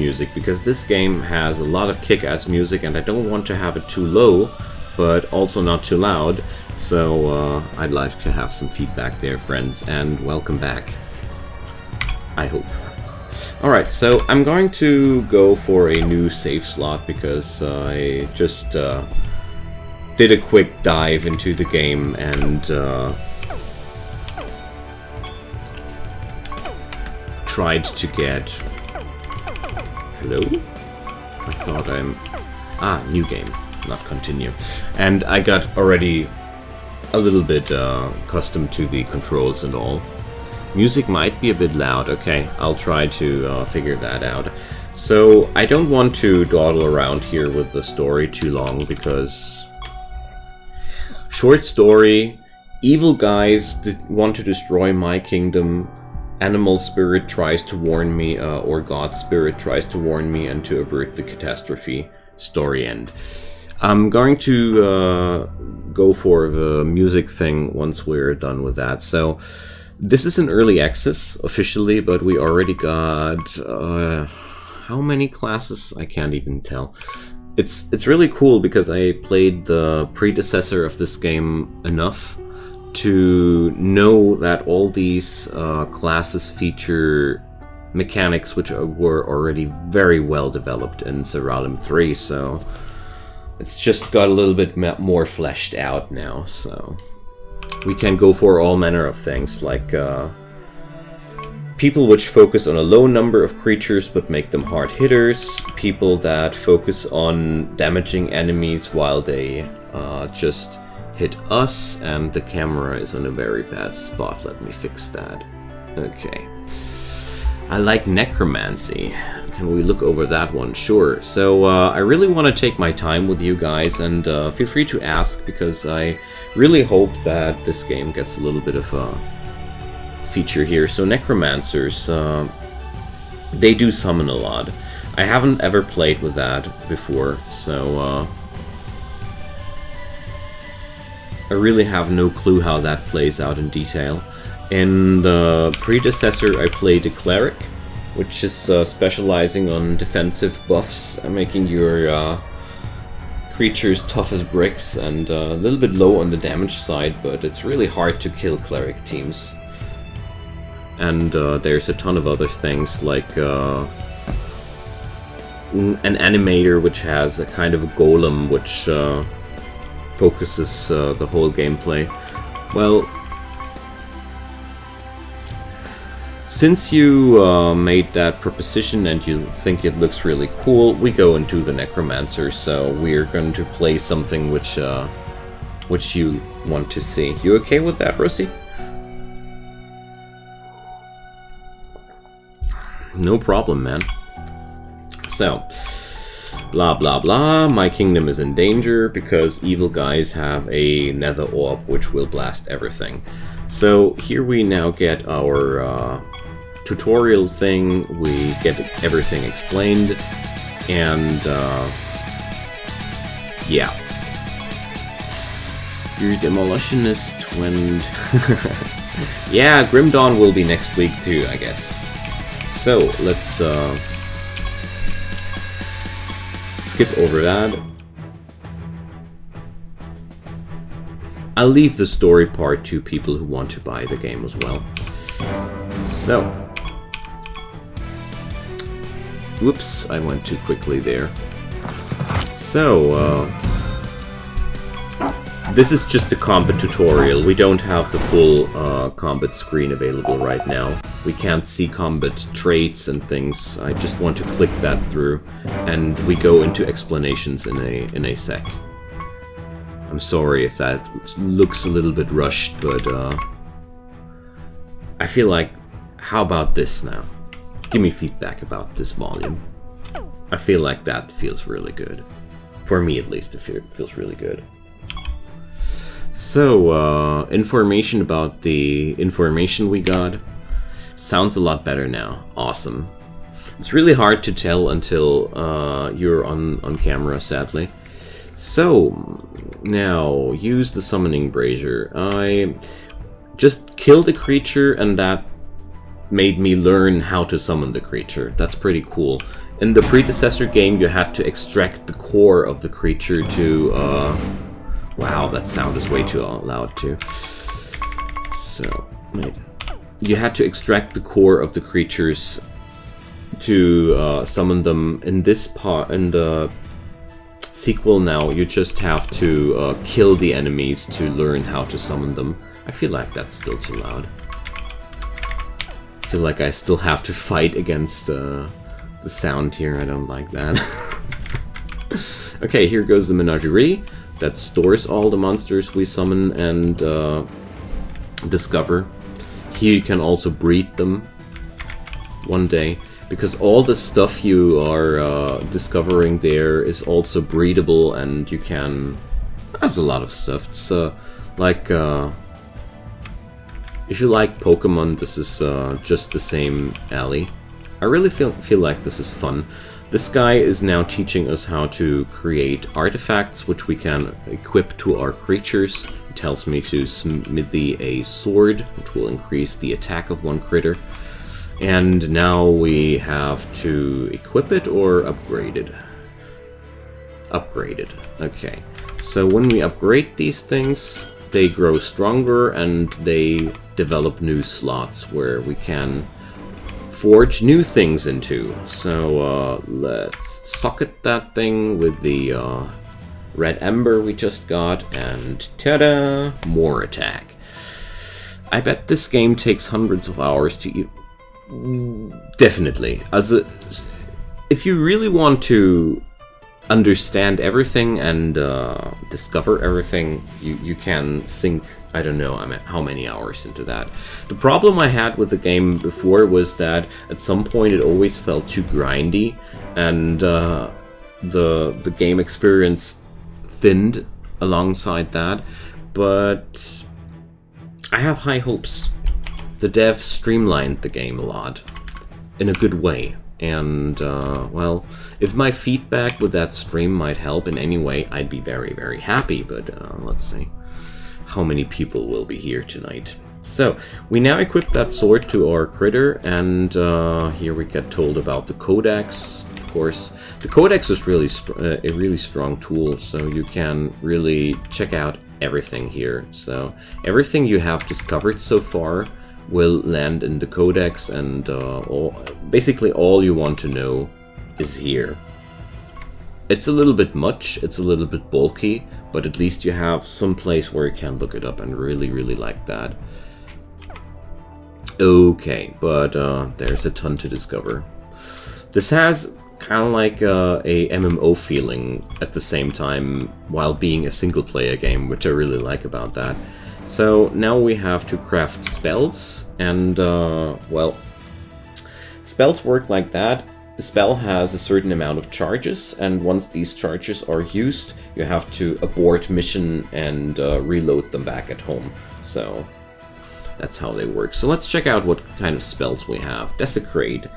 music, because this game has a lot of kick-ass music and I don't want to have it too low, but also not too loud. So I'd like to have some feedback there, friends, and welcome back, I hope. Alright, so I'm going to go for a new save slot because I just did a quick dive into the game and tried to get... Hello? I thought I'm... new game, not continue. And I got already a little bit accustomed to the controls and all. Music might be a bit loud. Okay, I'll try to figure that out. So, I don't want to dawdle around here with the story too long, because... Short story, evil guys want to destroy my kingdom, animal spirit tries to warn me, or God spirit tries to warn me, and to avert the catastrophe. Story end. I'm going to go for the music thing once we're done with that. So... This is an early access, officially, but we already got... how many classes? I can't even tell. It's really cool because I played the predecessor of this game enough to know that all these classes feature mechanics which were already very well developed in Siralim 3, so... It's just got a little bit more fleshed out now, so... We can go for all manner of things, like people which focus on a low number of creatures but make them hard hitters, people that focus on damaging enemies while they just hit us, and the camera is in a very bad spot. Let me fix that. Okay. I like necromancy. Can we look over that one? Sure. So I really want to take my time with you guys, and feel free to ask, because I really hope that this game gets a little bit of a feature here. So necromancers, they do summon a lot. I haven't ever played with that before, so I really have no clue how that plays out in detail. In the predecessor I played a cleric, which is specializing on defensive buffs, making your creatures tough as bricks and a little bit low on the damage side, but it's really hard to kill cleric teams. And there's a ton of other things, like an animator which has a kind of a golem which focuses the whole gameplay. Well, since you made that proposition and you think it looks really cool, we go into the Necromancer, so we're going to play something which you want to see. You okay with that, Rosie? No problem, man. So, blah blah blah, my kingdom is in danger because evil guys have a nether orb which will blast everything. So here we now get our tutorial thing, we get everything explained, and yeah. Your demolitionist went... Yeah, Grim Dawn will be next week too, I guess. So, let's skip over that. I'll leave the story part to people who want to buy the game as well. So, whoops, I went too quickly there. So, this is just a combat tutorial. We don't have the full combat screen available right now. We can't see combat traits and things. I just want to click that through, and we go into explanations in a sec. I'm sorry if that looks a little bit rushed, but I feel like, how about this now? Give me feedback about this volume. I feel like that feels really good. For me at least, it feels really good. So, information about the information we got. Sounds a lot better now. Awesome. It's really hard to tell until you're on camera, sadly. So, now, use the summoning brazier. I just killed a creature and that made me learn how to summon the creature. That's pretty cool. in the predecessor game, you had to extract the core of the creature to... wow, that sound is way too loud too. So, wait. You had to extract the core of the creatures to summon them. In this part, in the sequel now, you just have to kill the enemies to learn how to summon them. I feel like that's still too loud. I feel like I still have to fight against the sound here. I don't like that. Okay, here goes the menagerie that stores all the monsters we summon and discover. Here you can also breed them one day, because all the stuff you are discovering there is also breedable, and you can... There's a lot of stuff. It's like... if you like Pokemon, this is just the same alley. I really feel like this is fun. This guy is now teaching us how to create artifacts which we can equip to our creatures. He tells me to smithy a sword, which will increase the attack of one critter. And now we have to equip it or upgrade it. Upgrade it. Okay. So when we upgrade these things, they grow stronger and they develop new slots where we can forge new things into. So let's socket that thing with the red ember we just got, and ta-da! More attack. I bet this game takes hundreds of hours to... Definitely. Also, if you really want to understand everything and discover everything, you can sink, I don't know how many hours into that. The problem I had with the game before was that at some point it always felt too grindy, and the game experience thinned alongside that. But I have high hopes. The devs streamlined the game a lot, in a good way. And, well, if my feedback with that stream might help in any way, I'd be very, very happy. But let's see how many people will be here tonight. So, we now equip that sword to our critter, and here we get told about the codex, of course. The codex is really a really strong tool, so you can really check out everything here. So, everything you have discovered so far will land in the codex, and basically all you want to know is here. It's a little bit much, it's a little bit bulky, but at least you have some place where you can look it up, and really, really like that. Okay, but there's a ton to discover. This has kind of like a MMO feeling at the same time, while being a single-player game, which I really like about that. So now we have to craft spells, and well, spells work like that. The spell has a certain amount of charges, and once these charges are used, you have to abort mission and reload them back at home. So that's how they work. So let's check out what kind of spells we have. Desecrate.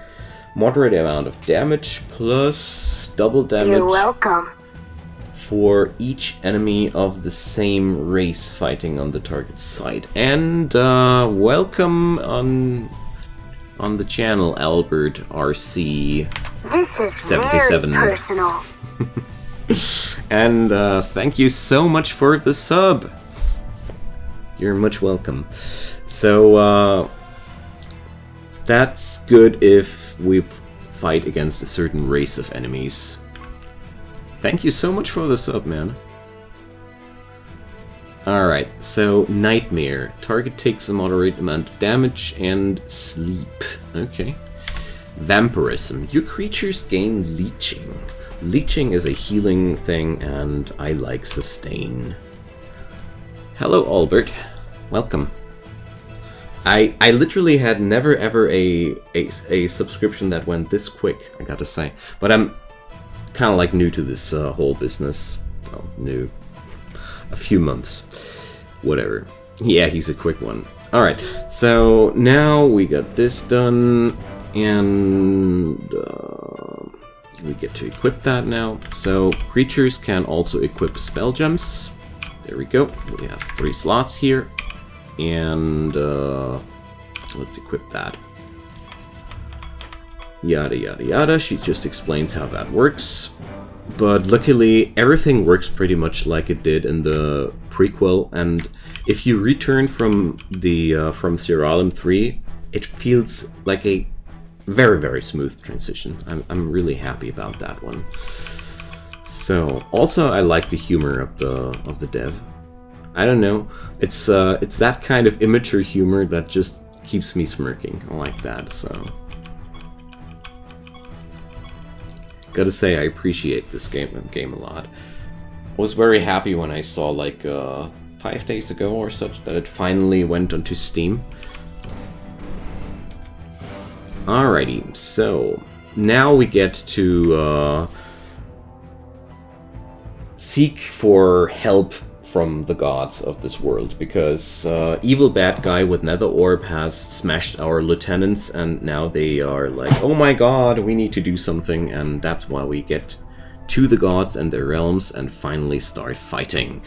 Moderate amount of damage plus double damage. You're welcome. For each enemy of the same race fighting on the target site. And welcome on the channel, Albert RC. This is 77. very personal. And thank you so much for the sub. You're much welcome. So that's good if we fight against a certain race of enemies. Thank you so much for the sub, man. Alright, so Nightmare. Target takes a moderate amount of damage and sleep. Okay. Vampirism. Your creatures gain leeching. Leeching is a healing thing, and I like sustain. Hello, Albert. Welcome. I literally had never ever a subscription that went this quick, I gotta say. But I'm kind of like new to this whole business. Well, new. A few months. Whatever. Yeah, he's a quick one. Alright, so now we got this done, and we get to equip that now. So creatures can also equip spell gems. There we go. We have 3 slots here, and let's equip that. yada yada yada. She just explains how that works. But luckily, everything works pretty much like it did in the prequel, and if you return from the from Siralim 3, it feels like a very, very smooth transition. I'm really happy about that one. So, also I like the humor of the dev. I don't know, it's that kind of immature humor that just keeps me smirking. I like that, so... Gotta say, I appreciate this game a lot. I was very happy when I saw, like, 5 days ago or such, that it finally went onto Steam. Alrighty, so now we get to seek for help from the gods of this world, because evil bad guy with Nether Orb has smashed our lieutenants, and now they are like, oh my god, we need to do something, and that's why we get to the gods and their realms and finally start fighting.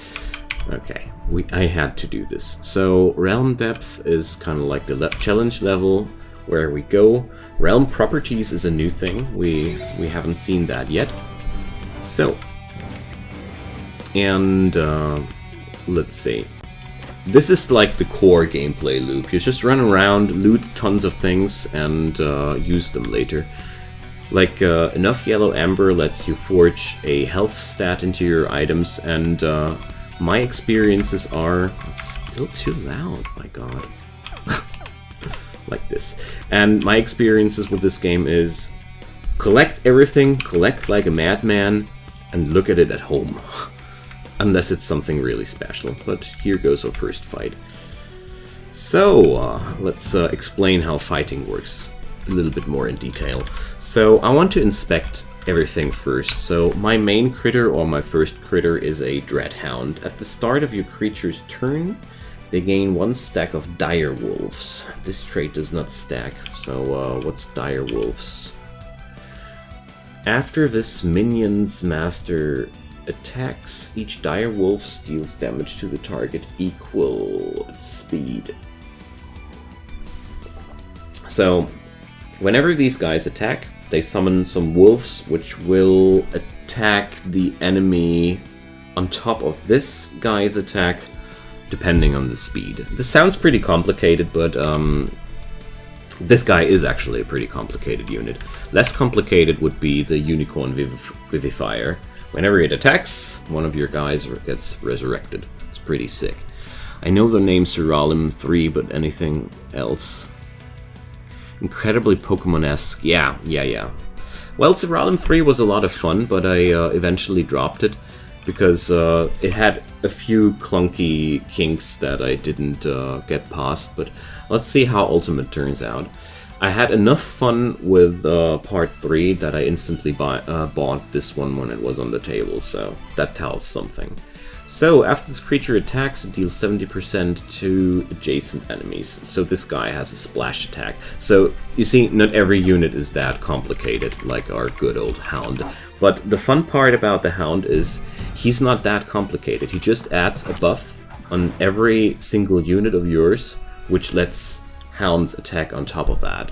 Okay, I had to do this. So realm depth is kind of like the challenge level where we go. Realm properties is a new thing. We haven't seen that yet. So, and let's see. This is like the core gameplay loop. You just run around, loot tons of things, and use them later. Like, enough yellow amber lets you forge a health stat into your items, and my experiences are... It's still too loud, my god. Like this. And my experiences with this game is collect everything, collect like a madman, and look at it at home. Unless it's something really special. But here goes our first fight. So, let's explain how fighting works a little bit more in detail. So, I want to inspect everything first. So, my main critter, or my first critter, is a Dreadhound. At the start of your creature's turn, they gain 1 stack of dire wolves. This trait does not stack, so what's dire wolves? After this minion's master attacks, each dire wolf deals damage to the target equal its speed. So, whenever these guys attack, they summon some wolves, which will attack the enemy on top of this guy's attack, depending on the speed. This sounds pretty complicated, but this guy is actually a pretty complicated unit. Less complicated would be the Unicorn Vivifier. Whenever it attacks, one of your guys gets resurrected. It's pretty sick. I know the name Siralim 3, but anything else? Incredibly Pokemon-esque. Yeah. Well, Siralim 3 was a lot of fun, but I eventually dropped it, because it had a few clunky kinks that I didn't get past, but let's see how Ultimate turns out. I had enough fun with Part 3 that I instantly bought this one when it was on the table, so that tells something. So, after this creature attacks, it deals 70% to adjacent enemies. So this guy has a splash attack. So, you see, not every unit is that complicated, like our good old Hound. But the fun part about the Hound is, he's not that complicated. He just adds a buff on every single unit of yours, which lets Hounds attack on top of that.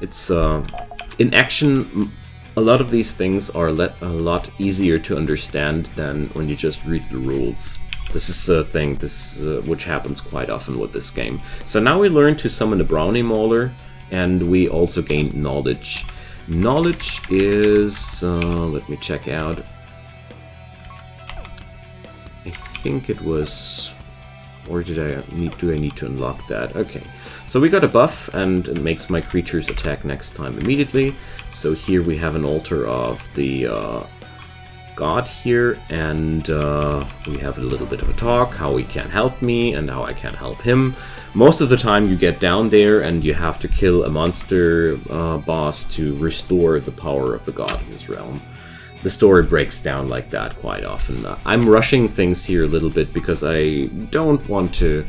It's, in action, a lot of these things are a lot easier to understand than when you just read the rules. This is a thing which happens quite often with this game. So now we learn to summon a Brownie Mauler, and we also gain Knowledge. Knowledge is... let me check out. I think it was... Or do I need to unlock that? Okay, so we got a buff, and it makes my creatures attack next time immediately. So here we have an altar of the god here, and we have a little bit of a talk, how he can help me and how I can help him. Most of the time you get down there and you have to kill a monster boss to restore the power of the god in his realm. The story breaks down like that quite often. I'm rushing things here a little bit because I don't want to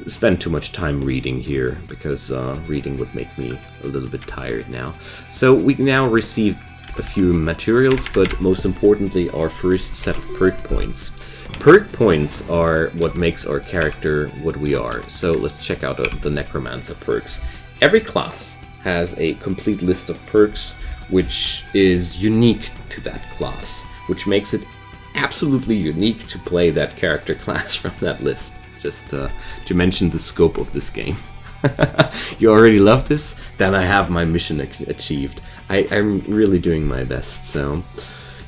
spend too much time reading here, because reading would make me a little bit tired now. So we now received a few materials, but most importantly our first set of perk points. Perk points are what makes our character what we are. So let's check out the Necromancer perks. Every class has a complete list of perks, which is unique to that class, which makes it absolutely unique to play that character class from that list. Just to mention the scope of this game. You already love this? Then I have my mission achieved. I'm really doing my best. So,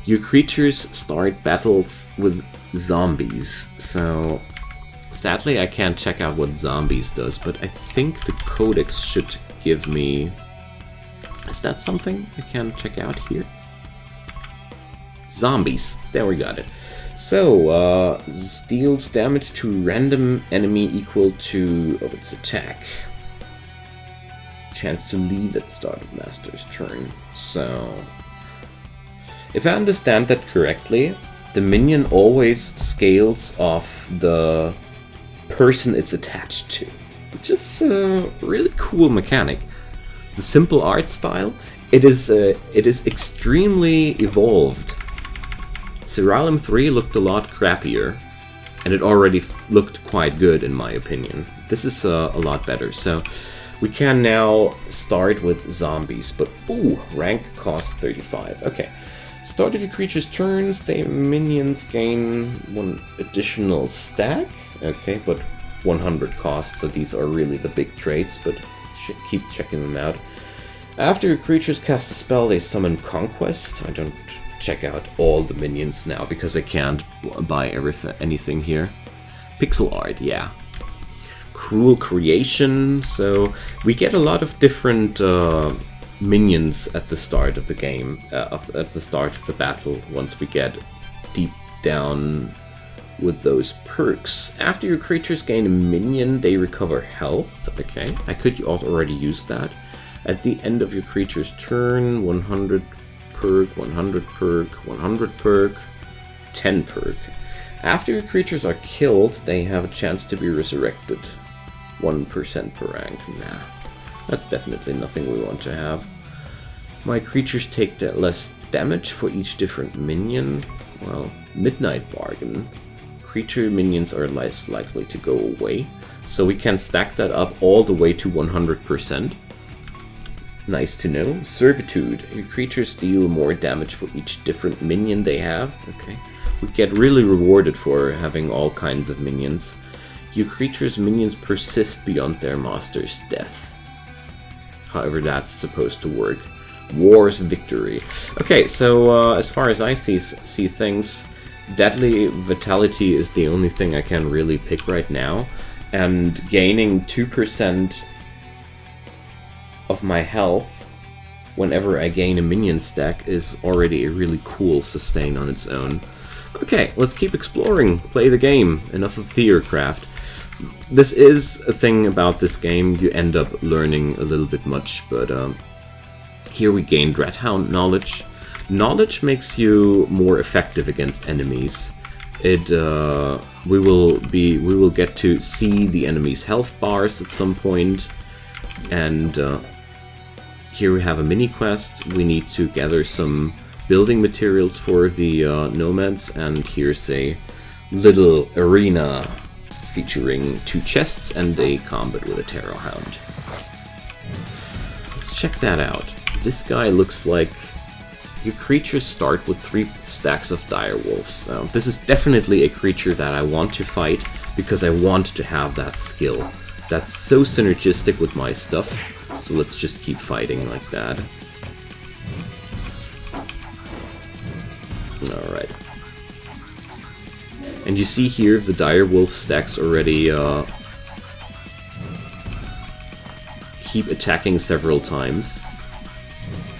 your creatures start battles with zombies. So, sadly I can't check out what zombies does, but I think the codex should give me... Is that something I can check out here? Zombies. There, we got it. So, deals damage to random enemy equal to its attack. Chance to leave at start of master's turn. So, if I understand that correctly, the minion always scales off the person it's attached to, which is a really cool mechanic. The simple art style, it is extremely evolved. Siralim 3 looked a lot crappier, and it already looked quite good in my opinion. This is a lot better. So we can now start with zombies, but ooh, rank cost 35. Okay, start of your creature's turns, the minions gain 1 additional stack. Okay, but 100 cost, so these are really the big traits, but keep checking them out. After your creatures cast a spell, they summon Conquest. I don't check out all the minions now because I can't buy anything here. Pixel art, yeah. Cruel Creation, so we get a lot of different minions at the start of the game, at the start of the battle, once we get deep down with those perks. After your creatures gain a minion, they recover health. Okay, I could already use that. At the end of your creature's turn, 100 perk, 100 perk, 100 perk, 10 perk. After your creatures are killed, they have a chance to be resurrected. 1% per rank. Nah, that's definitely nothing we want to have. My creatures take less damage for each different minion. Well, Midnight Bargain. Creature minions are less likely to go away, so we can stack that up all the way to 100%. Nice to know. Servitude. Your creatures deal more damage for each different minion they have. Okay. We get really rewarded for having all kinds of minions. Your creatures' minions persist beyond their master's death. However that's supposed to work. War's Victory. Okay, so as far as I see things, Deadly Vitality is the only thing I can really pick right now. And gaining 2% of my health whenever I gain a minion stack is already a really cool sustain on its own. Okay, let's keep exploring, play the game, enough of Theorcraft. This is a thing about this game, you end up learning a little bit much, but here we gain Dreadhound knowledge. Knowledge makes you more effective against enemies. We will get to see the enemy's health bars at some point, and here we have a mini quest. We need to gather some building materials for the nomads, and here's a little arena featuring 2 chests and a combat with a Tarot Hound. Let's check that out. This guy looks like... Your creatures start with 3 stacks of direwolves. So this is definitely a creature that I want to fight because I want to have that skill. That's so synergistic with my stuff. So let's just keep fighting like that. Alright. And you see here the direwolf stacks already keep attacking several times.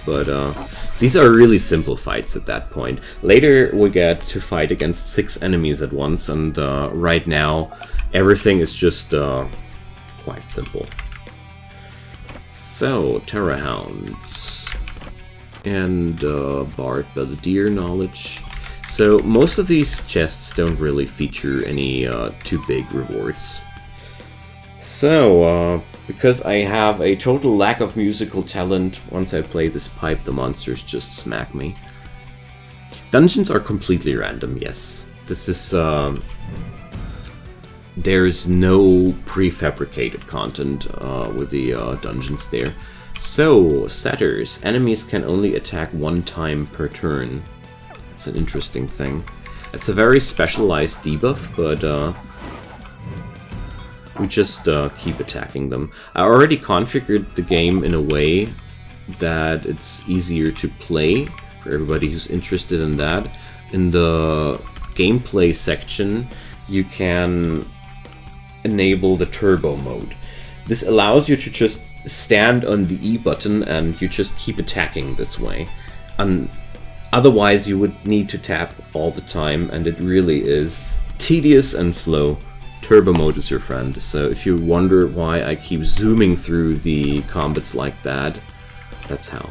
But these are really simple fights at that point. Later we get to fight against 6 enemies at once, and right now everything is just quite simple. So, Terra Hounds and Bard Belvedere knowledge. So most of these chests don't really feature any too big rewards. So, because I have a total lack of musical talent, once I play this pipe, the monsters just smack me. Dungeons are completely random, yes. This is, there's no prefabricated content with the dungeons there. So, setters. Enemies can only attack one time per turn. That's an interesting thing. It's a very specialized debuff, but we just keep attacking them. I already configured the game in a way that it's easier to play for everybody who's interested in that. In the gameplay section, you can enable the turbo mode. This allows you to just stand on the E button and you just keep attacking this way. And otherwise you would need to tap all the time, and it really is tedious and slow. Turbo mode is your friend. So if you wonder why I keep zooming through the combats like that, that's how.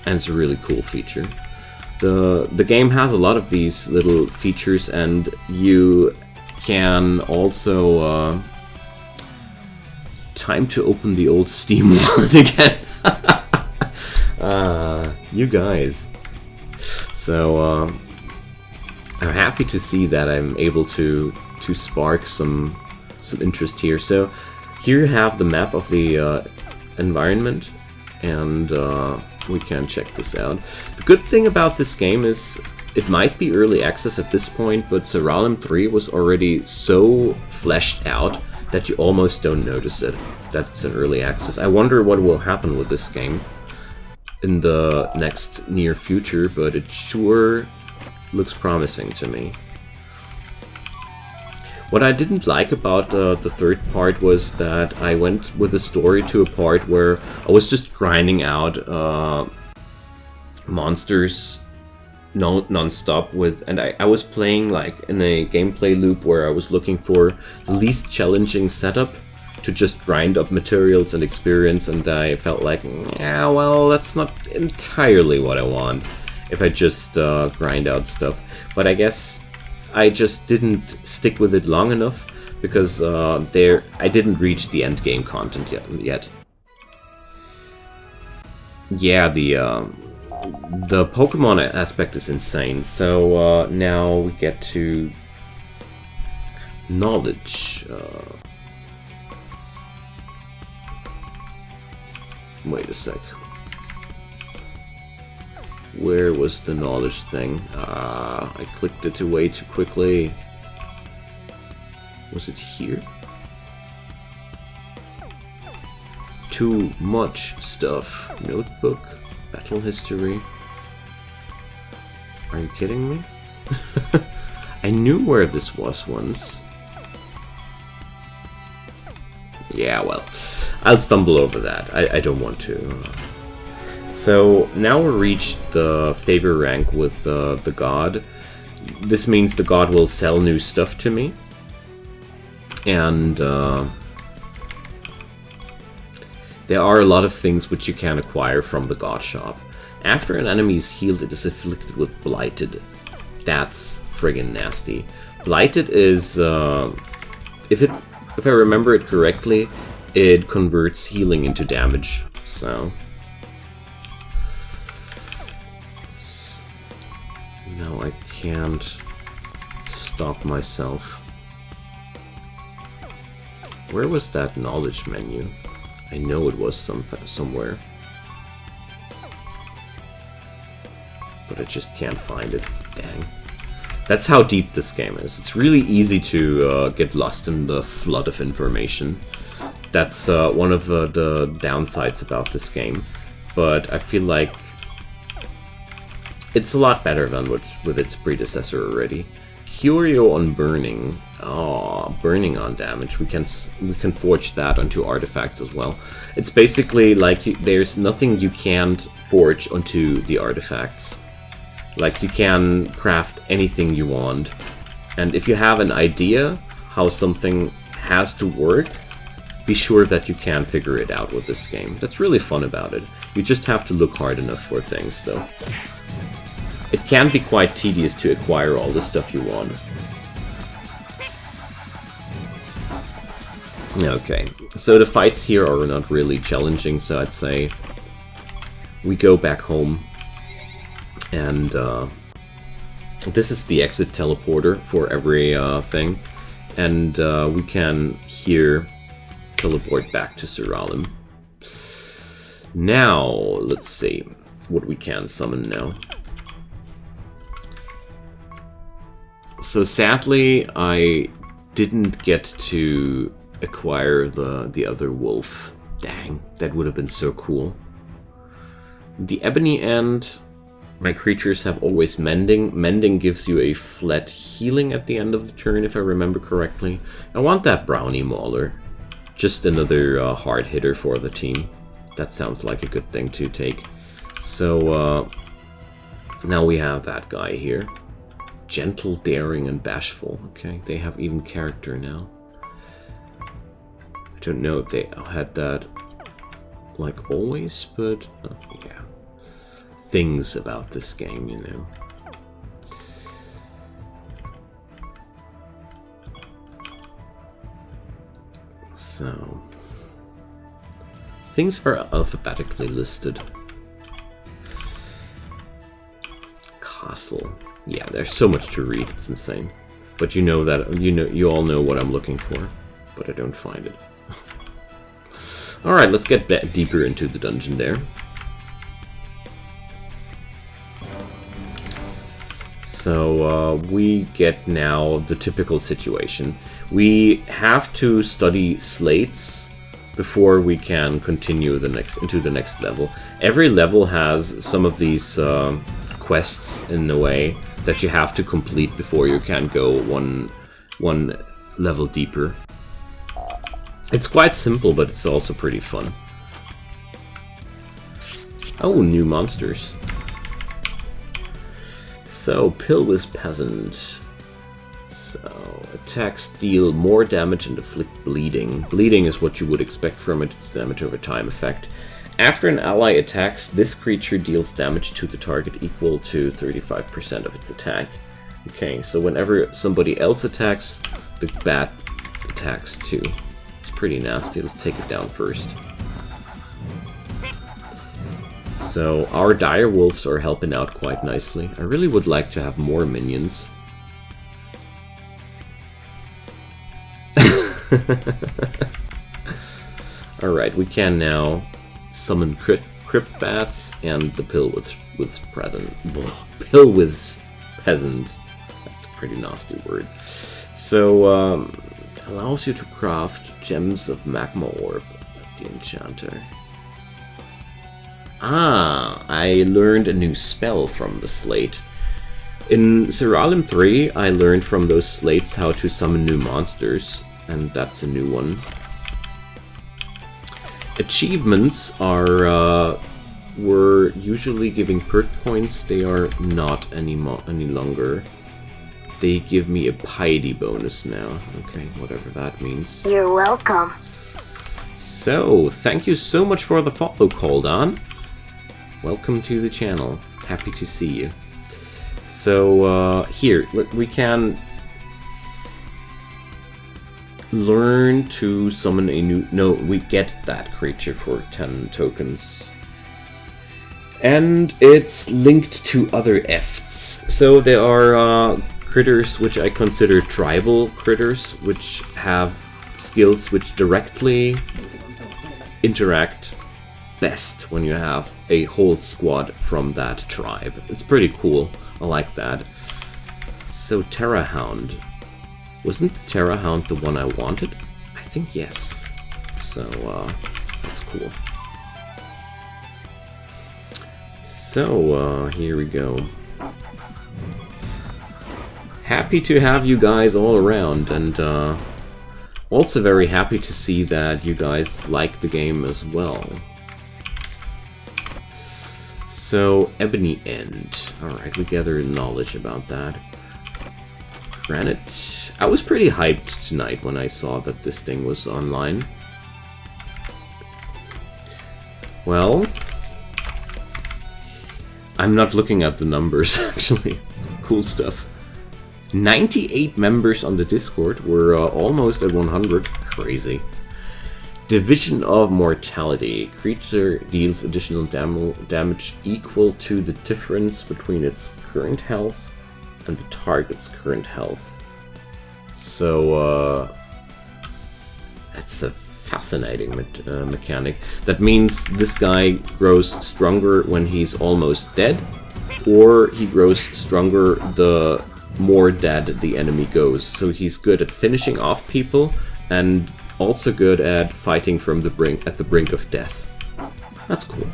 And it's a really cool feature. The game has a lot of these little features, and you can also time to open the old Steam wallet again. You guys. So I'm happy to see that I'm able to spark some interest here. So here you have the map of the environment, and we can check this out. The good thing about this game is it might be early access at this point, but Siralim 3 was already so fleshed out that you almost don't notice it, that it's an early access. I wonder what will happen with this game in the next near future, but it sure looks promising to me. What I didn't like about the third part was that I went with the story to a part where I was just grinding out monsters non-stop with, and I was playing like in a gameplay loop where I was looking for the least challenging setup to just grind up materials and experience, and I felt like, yeah, well, that's not entirely what I want if I just grind out stuff. But I guess I just didn't stick with it long enough, because I didn't reach the end game content yet. Yeah, the Pokemon aspect is insane. So now we get to knowledge. Wait a sec. Where was the knowledge thing? I clicked it way too quickly. Was it here? Too much stuff. Notebook. Battle history. Are you kidding me? I knew where this was once. Yeah, well, I'll stumble over that. I don't want to. So now we reached the favor rank with the god. This means the god will sell new stuff to me. And there are a lot of things which you can acquire from the god shop. After an enemy is healed, it is afflicted with blighted. That's friggin' nasty. Blighted is, if I remember it correctly, it converts healing into damage. So now I can't stop myself. Where was that knowledge menu? I know it was somewhere, but I just can't find it. Dang. That's how deep this game is. It's really easy to get lost in the flood of information. That's one of the downsides about this game, but I feel like it's a lot better than with its predecessor already. Curio on burning. Oh, burning on damage. We can forge that onto artifacts as well. It's basically like there's nothing you can't forge onto the artifacts. Like, you can craft anything you want, and if you have an idea how something has to work, be sure that you can figure it out with this game. That's really fun about it. You just have to look hard enough for things, though. It can be quite tedious to acquire all the stuff you want. Okay, so the fights here are not really challenging, so I'd say we go back home. And this is the exit teleporter for every thing. And we can here teleport back to Siralim. Now, let's see what we can summon now. So sadly, I didn't get to acquire the other wolf. Dang, that would have been so cool. The ebony end, my creatures have always mending. Mending gives you a flat healing at the end of the turn, if I remember correctly. I want that brownie mauler. Just another hard hitter for the team. That sounds like a good thing to take. So now we have that guy here. Gentle, daring, and bashful. Okay, they have even character now. I don't know if they had that like always, but yeah. Things about this game, you know. So things are alphabetically listed. Castle. Yeah, there's so much to read, it's insane. But you know that you all know what I'm looking for, but I don't find it. Alright, let's get deeper into the dungeon there. So we get now the typical situation. We have to study slates before we can continue into the next level. Every level has some of these quests in a way that you have to complete before you can go one level deeper. It's quite simple, but it's also pretty fun. Oh, new monsters. So, Pillwith Peasant. So, attacks deal more damage and inflict bleeding. Bleeding is what you would expect from it. It's damage over time effect. After an ally attacks, this creature deals damage to the target equal to 35% of its attack. Okay, so whenever somebody else attacks, the bat attacks too. It's pretty nasty. Let's take it down first. So our dire wolves are helping out quite nicely. I really would like to have more minions. Alright, we can now summon crypt bats and the Pillwith's peasant. That's a pretty nasty word. So allows you to craft gems of magma orb at the enchanter. Ah, I learned a new spell from the slate. In Siralim 3, I learned from those slates how to summon new monsters, and that's a new one. Achievements are were usually giving perk points. They are not any longer. They give me a piety bonus now. Okay, whatever that means. You're welcome. So, thank you so much for the follow, Koldan. Welcome to the channel. Happy to see you. So, here, we can learn to summon a new... No, we get that creature for 10 tokens. And it's linked to other efts. So there are critters which I consider tribal critters, which have skills which directly interact best when you have a whole squad from that tribe. It's pretty cool. I like that. So Terra Hound. Wasn't the Terra Hound the one I wanted? I think yes. So that's cool. So here we go. Happy to have you guys all around, and also very happy to see that you guys like the game as well. So, Ebony End. Alright, we gathered knowledge about that. Granite. I was pretty hyped tonight when I saw that this thing was online. Well, I'm not looking at the numbers, actually. Cool stuff. 98 members on the Discord. We're almost at 100. Crazy. Division of Mortality. Creature deals additional damage equal to the difference between its current health and the target's current health. So, that's a fascinating mechanic. That means this guy grows stronger when he's almost dead, or he grows stronger the more dead the enemy goes. So he's good at finishing off people and also good at fighting from the brink of death. That's cool.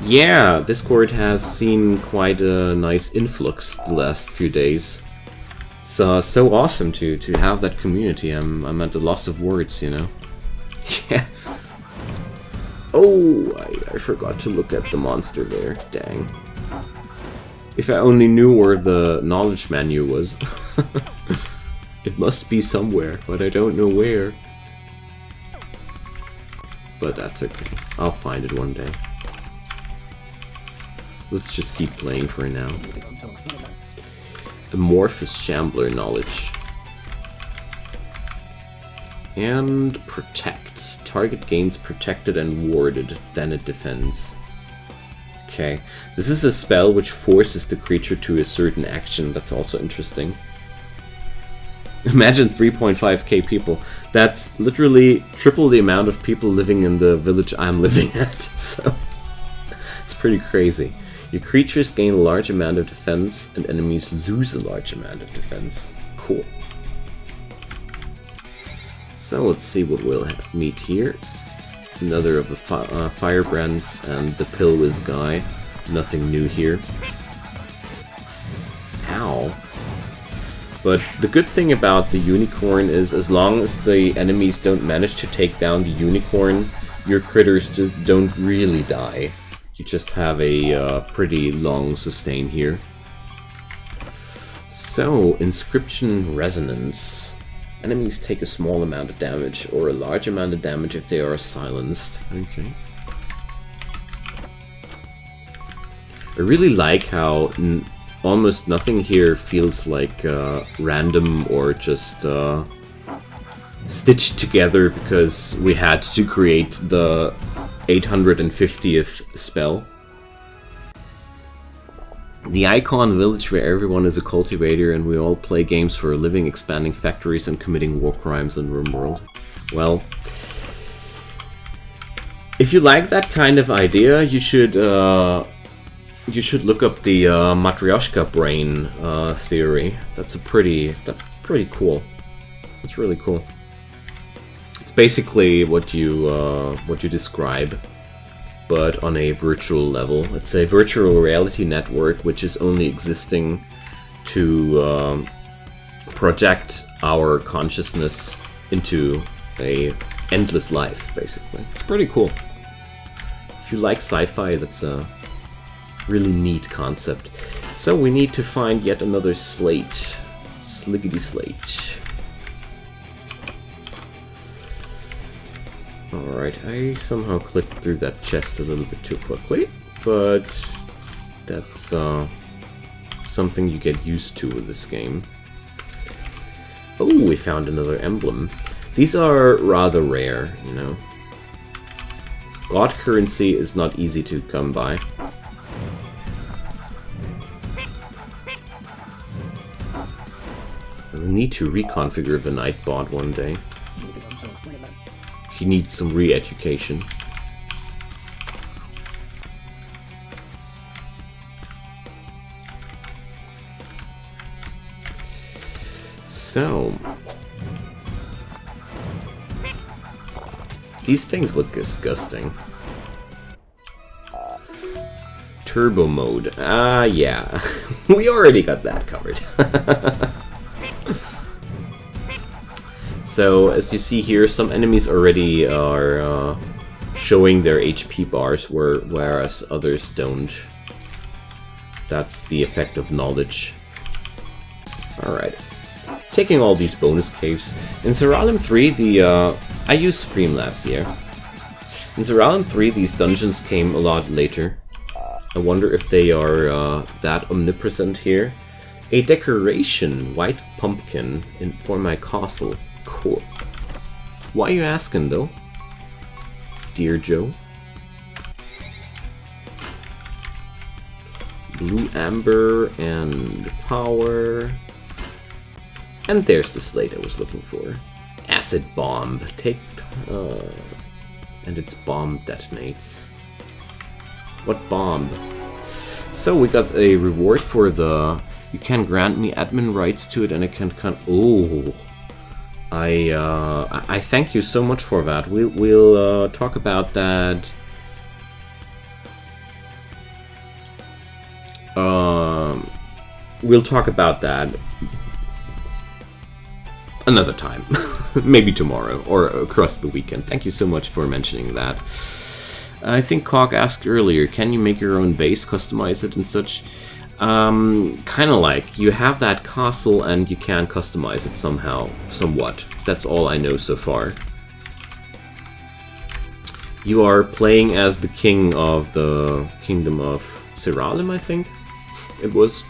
Yeah, Discord has seen quite a nice influx the last few days. It's so awesome to have that community. I'm at a loss of words, you know. Yeah. Oh, I forgot to look at the monster there. Dang. If I only knew where the knowledge menu was. It must be somewhere, but I don't know where. But that's okay. I'll find it one day. Let's just keep playing for now. Amorphous Shambler knowledge. And protect. Target gains protected and warded, then it defends. Okay. This is a spell which forces the creature to a certain action. That's also interesting. Imagine 3.5k people. That's literally triple the amount of people living in the village I'm living at. So it's pretty crazy. Your creatures gain a large amount of defense, and enemies lose a large amount of defense. Cool. So let's see what we'll meet here. Another of the Firebrands and the Pillwiz guy. Nothing new here. Ow. But the good thing about the unicorn is as long as the enemies don't manage to take down the unicorn, your critters just don't really die. You just have a pretty long sustain here. So, Inscription Resonance. Enemies take a small amount of damage or a large amount of damage if they are silenced. Okay. I really like how almost nothing here feels like random or just stitched together because we had to create the 850th spell. The icon village where everyone is a cultivator and we all play games for a living, expanding factories and committing war crimes in RimWorld. Well, if you like that kind of idea, you should look up the Matryoshka brain theory. That's pretty cool. It's really cool. It's basically what you describe, but on a virtual level. It's a virtual reality network which is only existing to project our consciousness into a endless life, basically. It's pretty cool. If you like sci-fi, that's a really neat concept. So we need to find yet another slate. Sliggity slate. Alright, I somehow clicked through that chest a little bit too quickly, but that's something you get used to with this game. Oh, we found another emblem. These are rather rare, you know. God currency is not easy to come by. We'll need to reconfigure the Nightbot one day. He needs some re-education. So, these things look disgusting. Turbo mode. Ah, yeah. We already got that covered. So, as you see here, some enemies already are showing their HP bars, whereas others don't. That's the effect of knowledge. Alright. Taking all these bonus caves. In Siralim 3, I use Streamlabs here. In Siralim 3, these dungeons came a lot later. I wonder if they are that omnipresent here. A decoration, white pumpkin, for my castle. Cool. Why are you asking, though? Dear Joe? Blue amber and power. And there's the slate I was looking for. acid bomb. Take... and its bomb detonates. What bomb? So we got a reward for the... You can grant me admin rights to it and I can... Oh... I thank you so much for that. We'll talk about that... We'll talk about that another time. Maybe tomorrow or across the weekend. Thank you so much for mentioning that. I think Cog asked earlier, can you make your own base, customize it and such? Kind of like, you have that castle and you can customize it somehow, somewhat. That's all I know so far. You are playing as the king of the kingdom of Siralim, I think it was.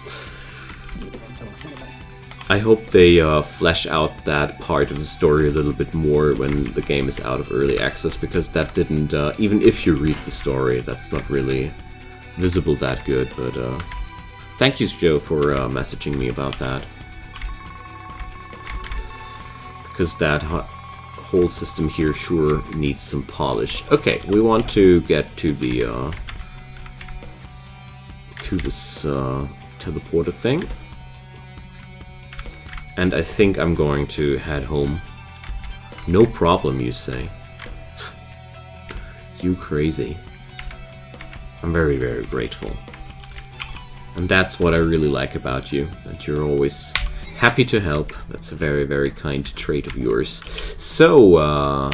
I hope they flesh out that part of the story a little bit more when the game is out of early access, because that didn't, even if you read the story, that's not really visible that good, but thank you, Joe, for messaging me about that. Because that whole system here sure needs some polish. Okay, we want to get to the, to this teleporter thing. And I think I'm going to head home. No problem, you say. You crazy. I'm very, very grateful. And that's what I really like about you, that you're always happy to help. That's a very, very kind trait of yours. So,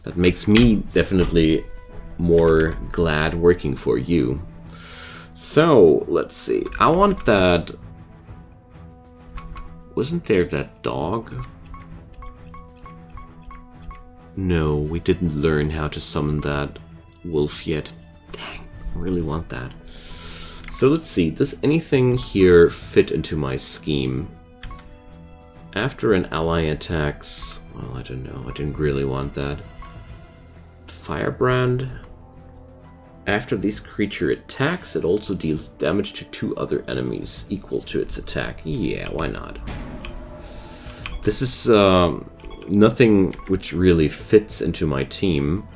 that makes me definitely more glad working for you. So, let's see. I want that... Wasn't there that dog? No, we didn't learn how to summon that wolf yet. Dang, I really want that. So let's see, does anything here fit into my scheme? After an ally attacks... Well, I don't know, I didn't really want that. Firebrand. After this creature attacks, it also deals damage to 2 other enemies equal to its attack. Yeah, why not? This is nothing which really fits into my team,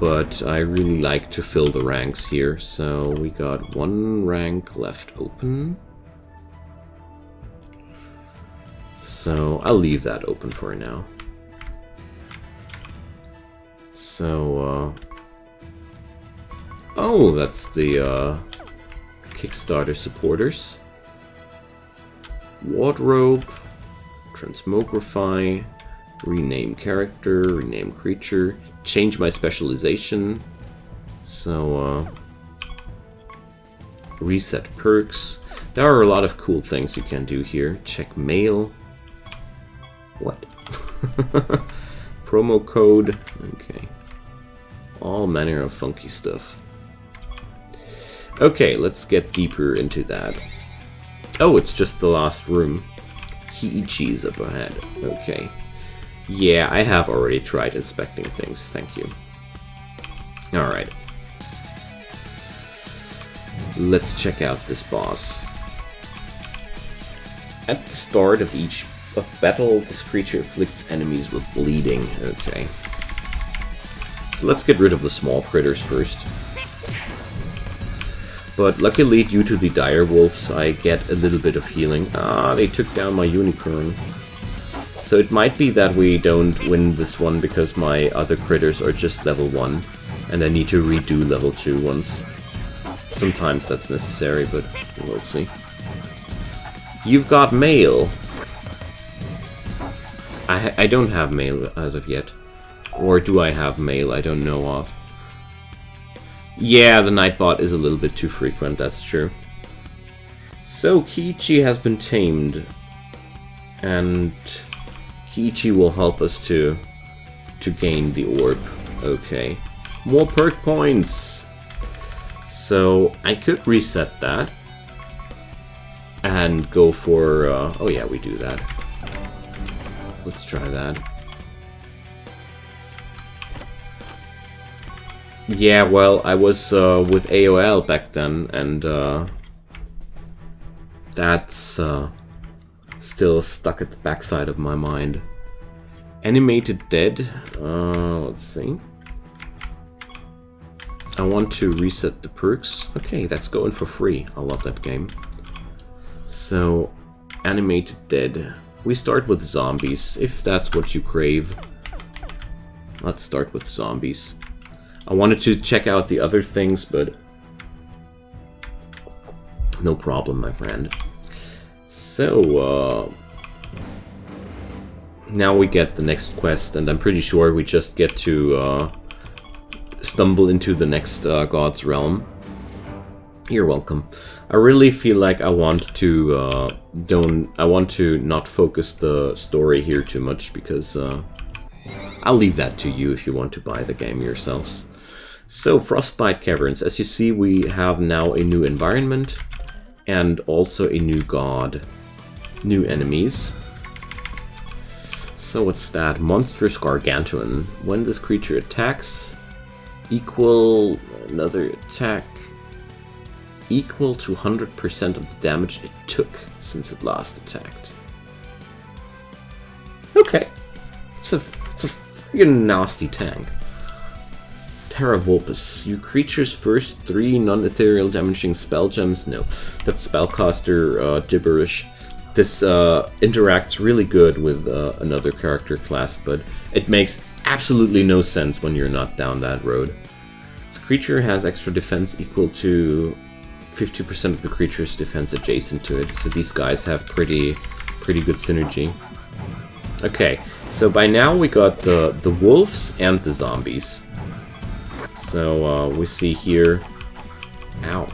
but I really like to fill the ranks here. So we got 1 rank left open. So I'll leave that open for now. So, oh, that's the Kickstarter supporters. Wardrobe, transmogrify, rename character, rename creature, change my specialization. So, reset perks. There are a lot of cool things you can do here. Check mail. What? Promo code. Okay. All manner of funky stuff. Okay, let's get deeper into that. Oh, it's just the last room. Kiichi is up ahead. Okay. Yeah, I have already tried inspecting things. Thank you. Alright. Let's check out this boss. At the start of each battle, this creature afflicts enemies with bleeding. Okay. So let's get rid of the small critters first. But luckily, due to the dire wolves, I get a little bit of healing. Ah, they took down my unicorn. So it might be that we don't win this one because my other critters are just level 1. And I need to redo level 2 ones. Sometimes that's necessary, but we'll see. You've got mail. I don't have mail as of yet. Or do I have mail? I don't know of. Yeah, the Nightbot is a little bit too frequent, that's true. So, Kiichi has been tamed. And Kiichi will help us to gain the orb. Okay. More perk points! So, I could reset that. And go for... oh yeah, we do that. Let's try that. Yeah, well, I was with AOL back then, and that's still stuck at the backside of my mind. Animated Dead. Let's see. I want to reset the perks. Okay, that's going for free. I love that game. So, Animated Dead. We start with zombies, if that's what you crave. Let's start with zombies. I wanted to check out the other things, but no problem, my friend. So, now we get the next quest, and I'm pretty sure we just get to stumble into the next God's Realm. You're welcome. I really feel like I want to not focus the story here too much, because I'll leave that to you if you want to buy the game yourselves. So, Frostbite Caverns. As you see, we have now a new environment and also a new god. New enemies. So what's that? Monstrous Gargantuan. When this creature attacks, equal another attack equal to 100% of the damage it took since it last attacked. Okay. It's a friggin' nasty tank. Terra Vulpes. You creature's first 3 non-ethereal damaging spell gems. No, that's spellcaster gibberish. This interacts really good with another character class, but it makes absolutely no sense when you're not down that road. This creature has extra defense equal to 50% of the creature's defense adjacent to it, so these guys have pretty good synergy. Okay, so by now we got the wolves and the zombies. So we see here, ow.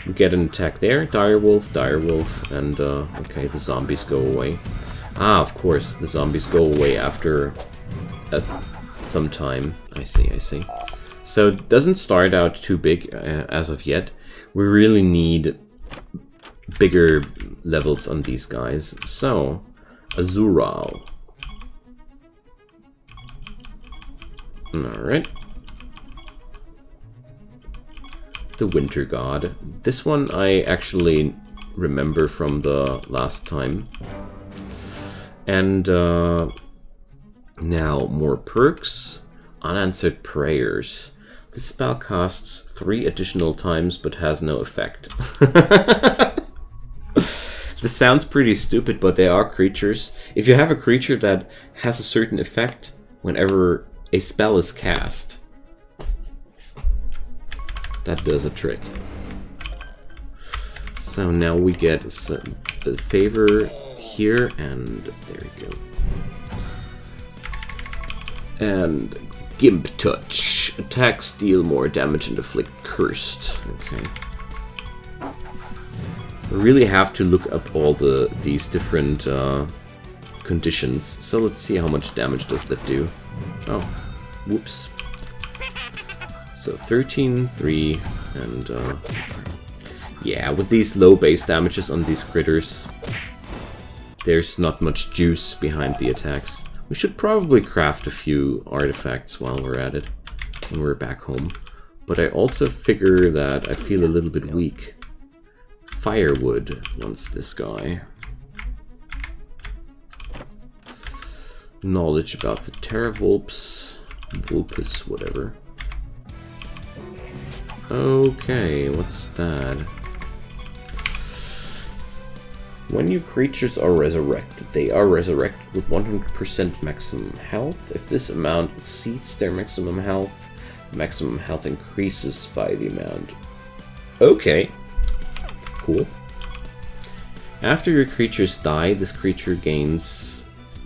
We get an attack there, direwolf, and okay, the zombies go away. Ah, of course, the zombies go away after some time. I see. So it doesn't start out too big as of yet. We really need bigger levels on these guys. So, Azural. Alright. The Winter God. This one I actually remember from the last time. And now more perks. Unanswered Prayers. This spell costs 3 additional times but has no effect. This sounds pretty stupid, but they are creatures. If you have a creature that has a certain effect whenever a spell is cast, that does a trick. So now we get a favor here, and there we go. And Gimp Touch. Attacks deal more damage and inflict cursed. Okay. We really have to look up all these different conditions. So let's see how much damage does that do. Oh, whoops. So 13, 3, and yeah, with these low base damages on these critters, there's not much juice behind the attacks. We should probably craft a few artifacts while we're at it, when we're back home. But I also figure that I feel a little bit weak. Firewood wants this guy. Knowledge about the Terra Vulpes, Vulpes, whatever. Okay, what's that? When your creatures are resurrected, they are resurrected with 100% maximum health. If this amount exceeds their maximum health increases by the amount. Okay. Cool. After your creatures die, this creature gains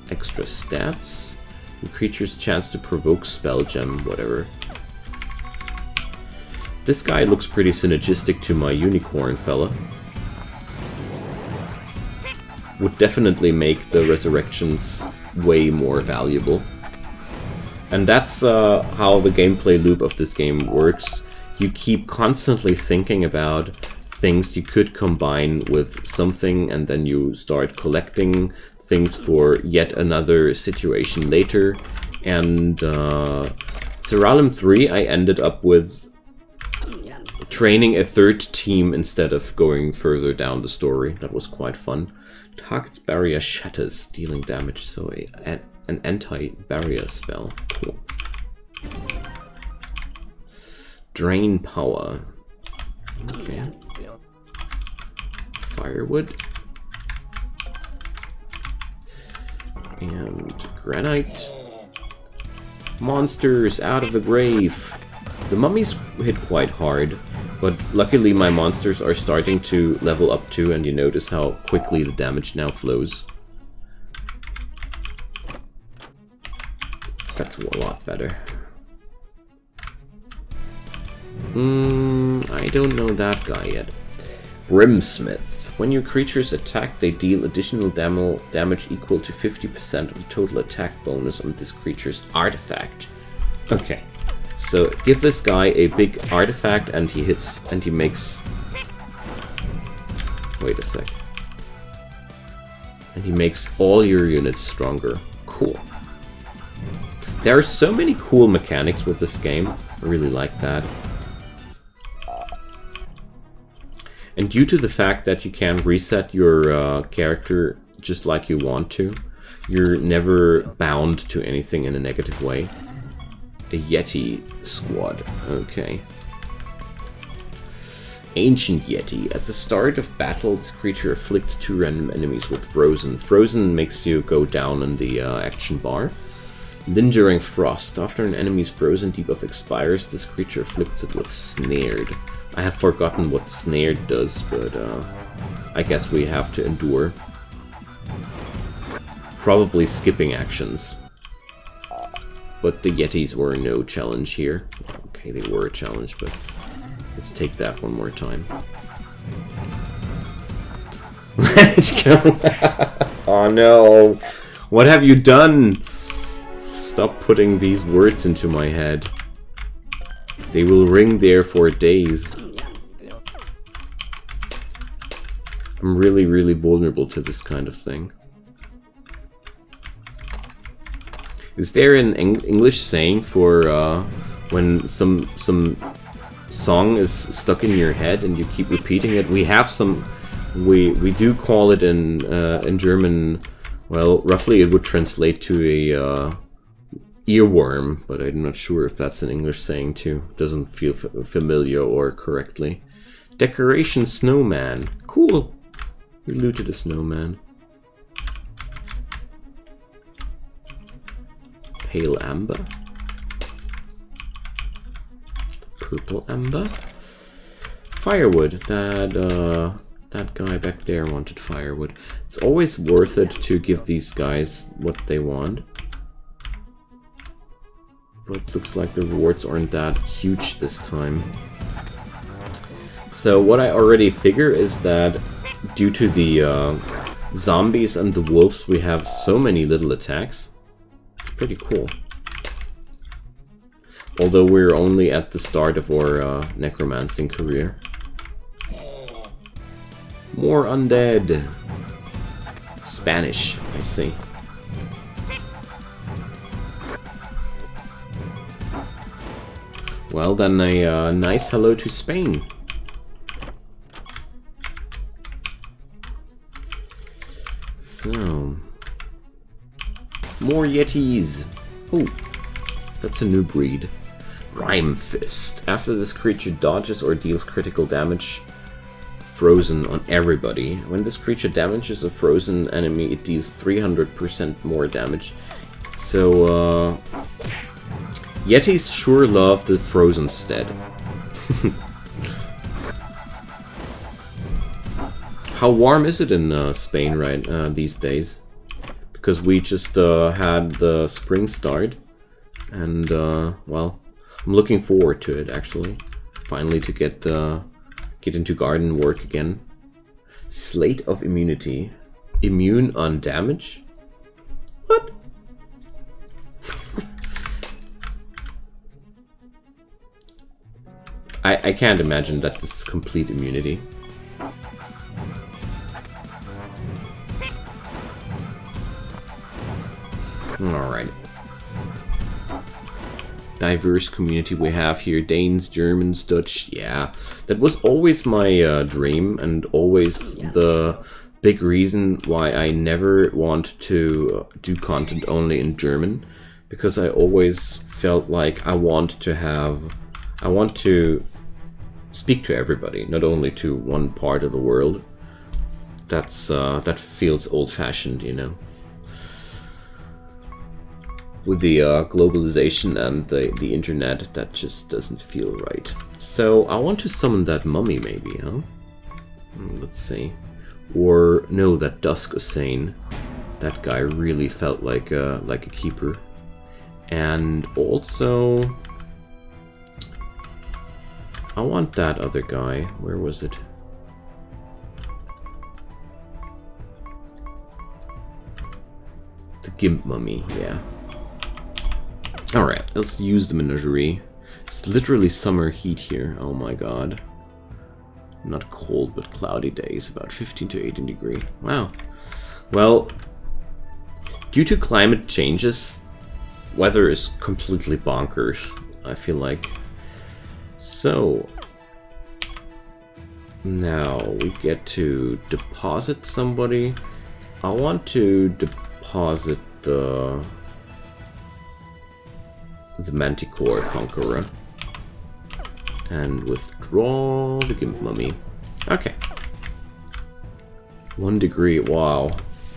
extra stats. Your creature's chance to provoke spell gem, whatever. This guy looks pretty synergistic to my unicorn fella. Would definitely make the resurrections way more valuable. And that's how the gameplay loop of this game works. You keep constantly thinking about things you could combine with something, and then you start collecting things for yet another situation later. And Siralim 3, I ended up with training a third team instead of going further down the story. That was quite fun. Target's barrier shatters, dealing damage, so an anti-barrier spell. Cool. Drain power. Okay. Firewood. And granite. Monsters out of the grave. The mummies hit quite hard, but luckily my monsters are starting to level up too, and you notice how quickly the damage now flows. That's a lot better. I don't know that guy yet. Brimsmith. When your creatures attack, they deal additional damage equal to 50% of the total attack bonus on this creature's artifact. Okay, so give this guy a big artifact and he hits, and he makes... Wait a sec. And he makes all your units stronger. Cool. There are so many cool mechanics with this game. I really like that. And due to the fact that you can reset your character just like you want to, you're never bound to anything in a negative way. A Yeti squad. Okay. Ancient Yeti. At the start of battle, this creature afflicts 2 random enemies with Frozen. Frozen makes you go down in the action bar. Lingering Frost. After an enemy's Frozen debuff expires, this creature afflicts it with Snared. I have forgotten what Snared does, but I guess we have to endure. Probably skipping actions. But the Yetis were no challenge here. Okay, they were a challenge, but let's take that one more time. Let's go! Oh no! What have you done? Stop putting these words into my head. They will ring there for days. I'm really, really vulnerable to this kind of thing. Is there an English saying for when some song is stuck in your head and you keep repeating it? We have some. We do call it in German. Well, roughly it would translate to a earworm, but I'm not sure if that's an English saying too. Doesn't feel familiar or correctly. Decoration snowman. Cool. We looted a snowman. Pale amber. Purple amber. Firewood. That guy back there wanted firewood. It's always worth it to give these guys what they want. But looks like the rewards aren't that huge this time. So what I already figure is that due to the zombies and the wolves, we have so many little attacks. It's pretty cool. Although we're only at the start of our necromancing career. More undead. Spanish, I see. Well, then a nice hello to Spain. So, more Yetis. Oh, that's a new breed. Rhyme Fist. After this creature dodges or deals critical damage, frozen on everybody. When this creature damages a frozen enemy, it deals 300% more damage. So, Yetis sure love the frozen stead. How warm is it in Spain these days? Because we just had the spring start, and well, I'm looking forward to it actually. Finally, to get into garden work again. Slate of immunity, immune on damage. What? I can't imagine that this is complete immunity. Alright. diverse community we have here. Danes, Germans, Dutch. Yeah, that was always my dream, and always the big reason why I never want to do content only in German, because I always felt like I want to speak to everybody, not only to one part of the world. That feels old-fashioned, you know. With the globalization and the internet, that just doesn't feel right. So I want to summon that mummy, maybe, huh? Let's see. Or no, that Dusk Usain. That guy really felt like a keeper. And also, I want that other guy. Where was it? The Gimp Mummy, yeah. Alright, let's use the menagerie. It's literally summer heat here, oh my god. Not cold, but cloudy days, about 15 to 18 degrees. Wow. Well, due to climate changes, weather is completely bonkers, I feel like. So, now we get to deposit somebody. I want to deposit the Manticore Conqueror and withdraw the Gimp Mummy. Okay. 1 degree, wow.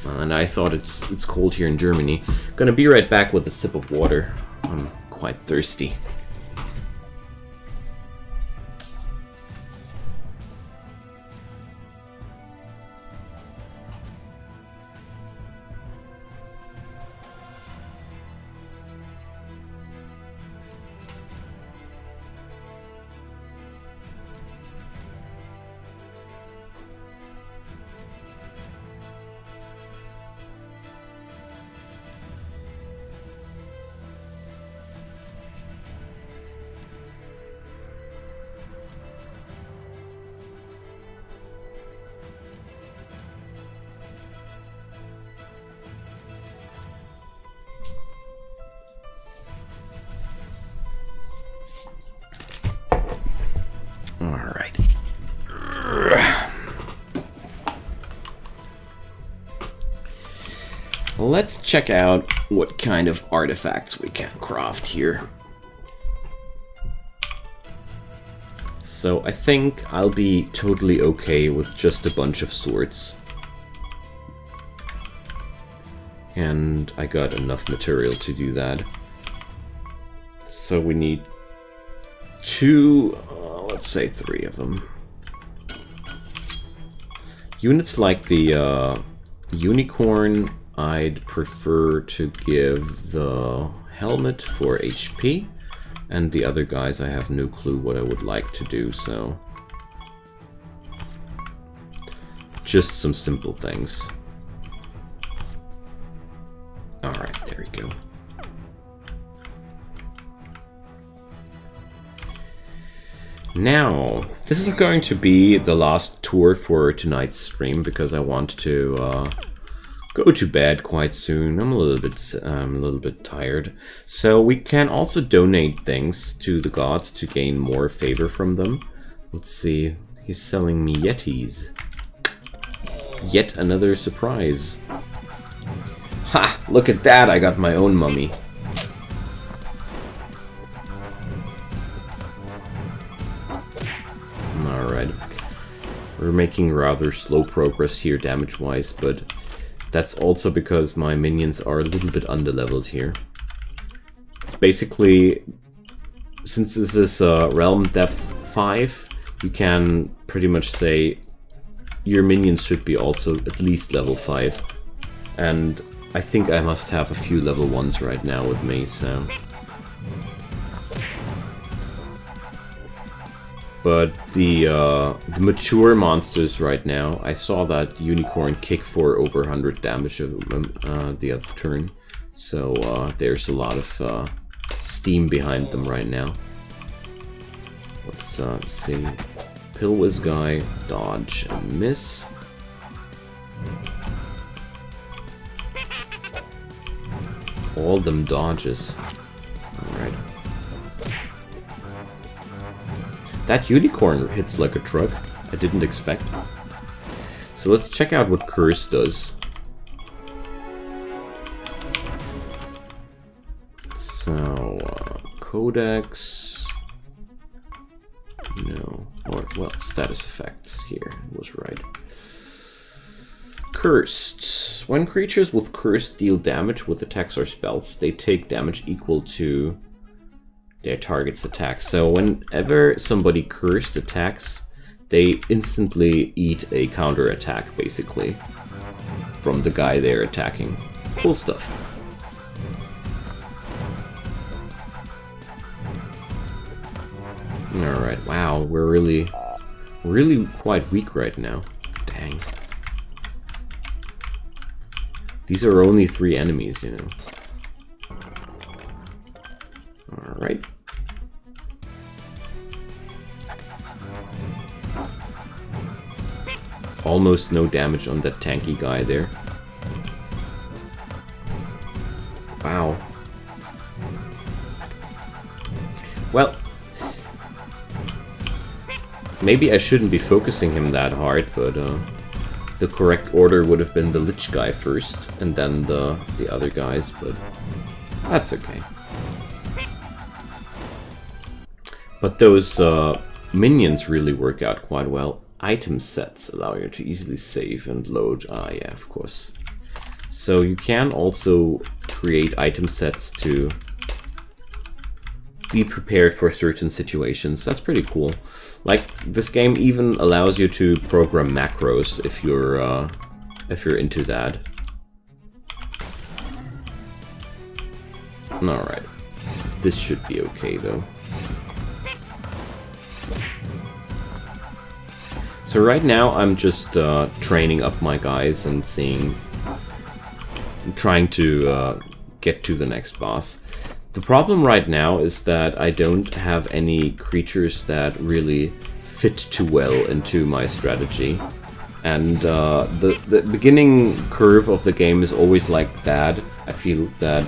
And I thought it's cold here in Germany. Gonna be right back with a sip of water. I'm quite thirsty. Alright. Let's check out what kind of artifacts we can craft here. So I think I'll be totally okay with just a bunch of swords. And I got enough material to do that. So we need two, let's say 3 of them. Units like the unicorn, I'd prefer to give the helmet for HP, and the other guys I have no clue what I would like to do, so just some simple things. Alright, there we go. Now, this is going to be the last tour for tonight's stream, because I want to go to bed quite soon. I'm a little bit tired. So we can also donate things to the gods to gain more favor from them. Let's see. He's selling me Yetis. Yet another surprise. Ha! Look at that! I got my own mummy. Alright. We're making rather slow progress here damage-wise, but that's also because my minions are a little bit underleveled here. It's basically, since this is realm depth 5, you can pretty much say your minions should be also at least level 5. And I think I must have a few level 1s right now with me, so... But the mature monsters right now, I saw that unicorn kick for over 100 damage of the other turn, so there's a lot of steam behind them right now. Let's see. Pillwiz guy, dodge and miss. All them dodges. Alright. That unicorn hits like a truck. I didn't expect. So let's check out what Curse does. So, Codex... No. Or, well, status effects here. Was right. Cursed. When creatures with Cursed deal damage with attacks or spells, they take damage equal to their target's attack. So whenever somebody Cursed attacks, they instantly eat a counter attack, basically, from the guy they're attacking. Cool stuff. Alright, wow, we're really quite weak right now. Dang. These are only 3 enemies, you know. Alright. Almost no damage on that tanky guy there. Wow. Well, maybe I shouldn't be focusing him that hard, but the correct order would have been the Lich guy first, and then the other guys, but that's okay. But those minions really work out quite well. Item sets allow you to easily save and load. Ah, yeah, of course. So you can also create item sets to be prepared for certain situations. That's pretty cool. Like, this game even allows you to program macros if you're into that. Alright. This should be okay, though. So right now I'm just training up my guys and trying to get to the next boss. The problem right now is that I don't have any creatures that really fit too well into my strategy. And the beginning curve of the game is always like that. I feel that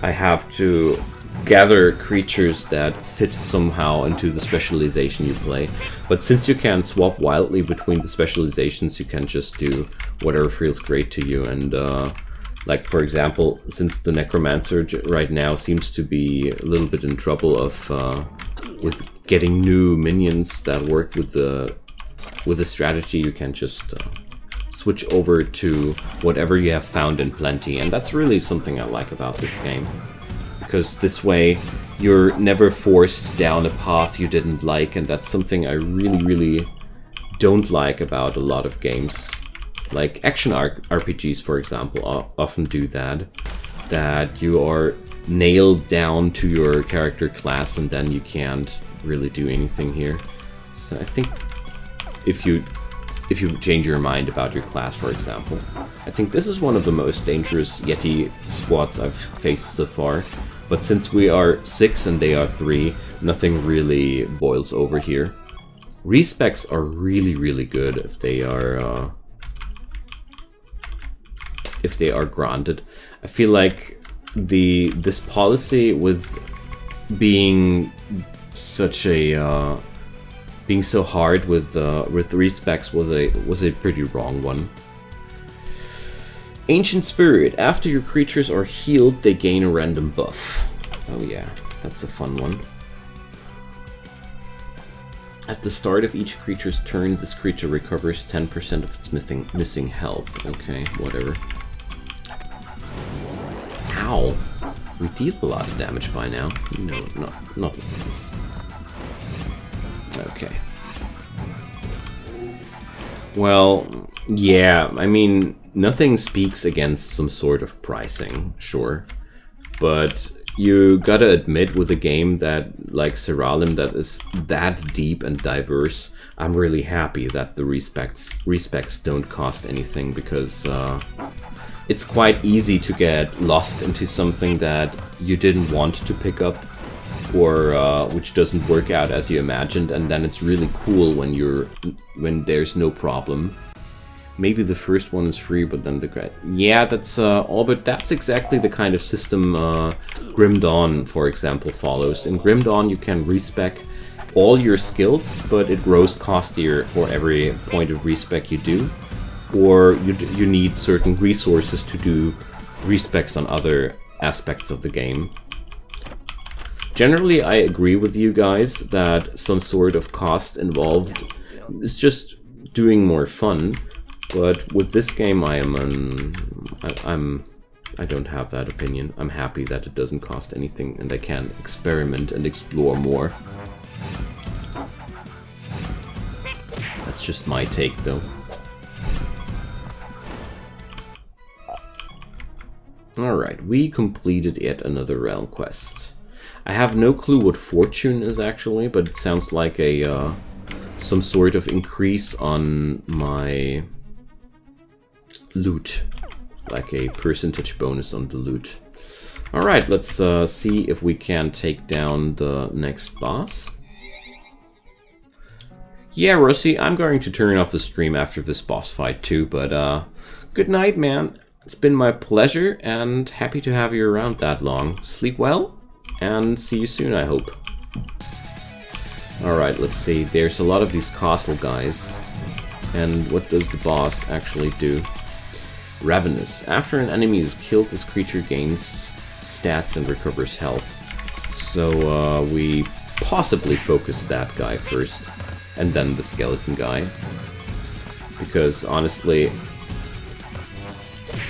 I have to gather creatures that fit somehow into the specialization you play. But since you can swap wildly between the specializations, you can just do whatever feels great to you. And like, for example, since the Necromancer right now seems to be a little bit in trouble with getting new minions that work with the strategy, you can just switch over to whatever you have found in plenty. And that's really something I like about this game. Because this way, you're never forced down a path you didn't like, and that's something I really don't like about a lot of games. Like action RPGs, for example, often do that. That you are nailed down to your character class, and then you can't really do anything here. So I think if you change your mind about your class, for example, I think this is one of the most dangerous Yeti squads I've faced so far. But since we are 6 and they are 3, nothing really boils over here. Respecs are really good if they are granted. I feel like this policy with being such a being so hard with respecs was a pretty wrong one. Ancient Spirit. After your creatures are healed, they gain a random buff. Oh yeah, that's a fun one. At the start of each creature's turn, this creature recovers 10% of its missing health. Okay, whatever. Ow! We deal a lot of damage by now. No, not like this. Okay. Well, yeah, I mean, nothing speaks against some sort of pricing, sure. But you gotta admit, with a game that, like Siralim, that is that deep and diverse, I'm really happy that the respecs don't cost anything, because it's quite easy to get lost into something that you didn't want to pick up, or which doesn't work out as you imagined, and then it's really cool when there's no problem. Maybe the first one is free, but then yeah, that's all. But that's exactly the kind of system Grim Dawn, for example, follows. In Grim Dawn, you can respec all your skills, but it grows costier for every point of respec you do. Or you need certain resources to do respecs on other aspects of the game. Generally, I agree with you guys that some sort of cost involved is just doing more fun. But with this game, I don't have that opinion. I'm happy that it doesn't cost anything and I can experiment and explore more. That's just my take, though. Alright, we completed yet another realm quest. I have no clue what fortune is actually, but it sounds like a some sort of increase on my loot. Like a percentage bonus on the loot. Alright, let's see if we can take down the next boss. Yeah, Russie, I'm going to turn off the stream after this boss fight too, but good night, man. It's been my pleasure, and happy to have you around that long. Sleep well, and see you soon, I hope. Alright, let's see. There's a lot of these castle guys. And what does the boss actually do? Ravenous. After an enemy is killed, this creature gains stats and recovers health. So we possibly focus that guy first, and then the skeleton guy. Because honestly,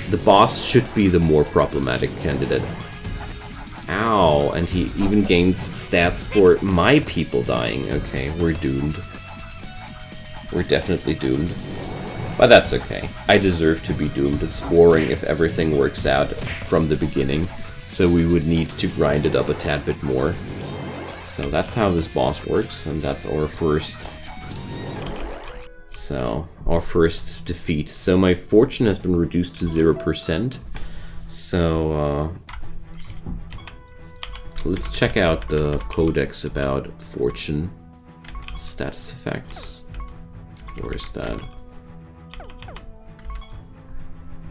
the boss should be the more problematic candidate. Ow, and he even gains stats for my people dying. Okay, we're doomed. We're definitely doomed. But that's okay. I deserve to be doomed. It's boring if everything works out from the beginning, so we would need to grind it up a tad bit more. So that's how this boss works, and that's our first... our first defeat. So my fortune has been reduced to 0%. So let's check out the codex about fortune. Status effects. Where is that?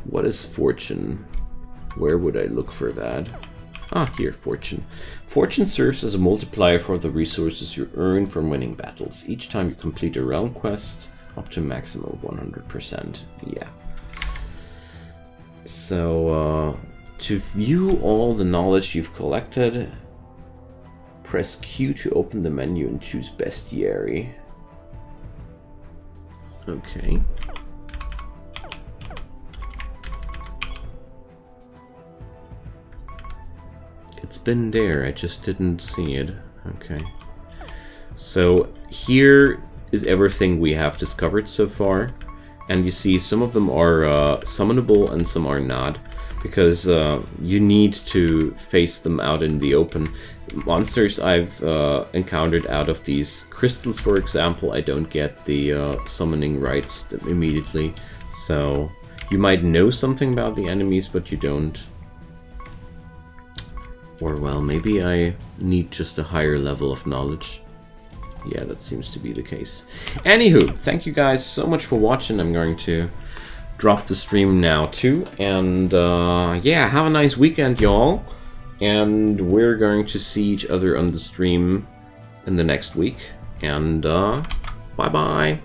What is fortune? Where would I look for that? Ah, here, fortune. Fortune serves as a multiplier for the resources you earn from winning battles. Each time you complete a realm quest, up to maximum 100%. Yeah. So, to view all the knowledge you've collected, press Q to open the menu and choose bestiary. Okay. It's been there, I just didn't see it. Okay. So here is everything we have discovered so far. And you see some of them are summonable and some are not. Because you need to face them out in the open. Monsters I've encountered out of these crystals, for example, I don't get the summoning rights immediately. So you might know something about the enemies, but you don't. Or, well, maybe I need just a higher level of knowledge. Yeah, that seems to be the case. Anywho, thank you guys so much for watching. I'm going to drop the stream now, too. And, yeah, have a nice weekend, y'all. And we're going to see each other on the stream in the next week. And, bye-bye.